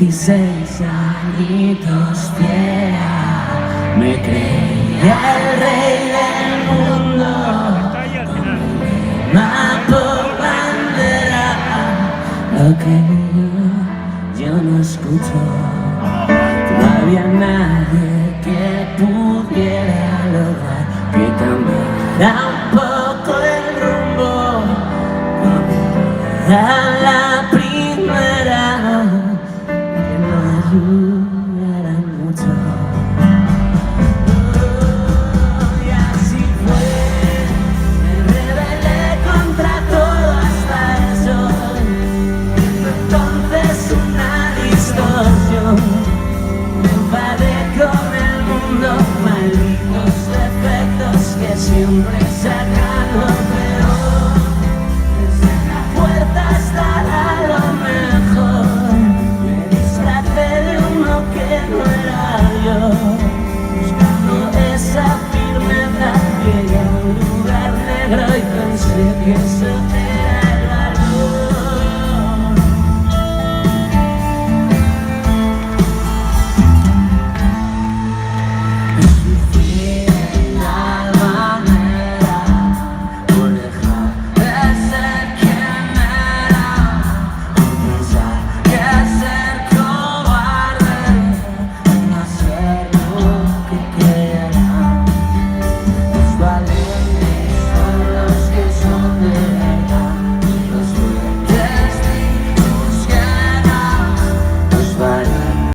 16 añitos fiera, me creía el rey del mundo, más por bandera, lo que yo no escucho, todavía nadie que pudiera lograr que cambiara un poco el rumbo, la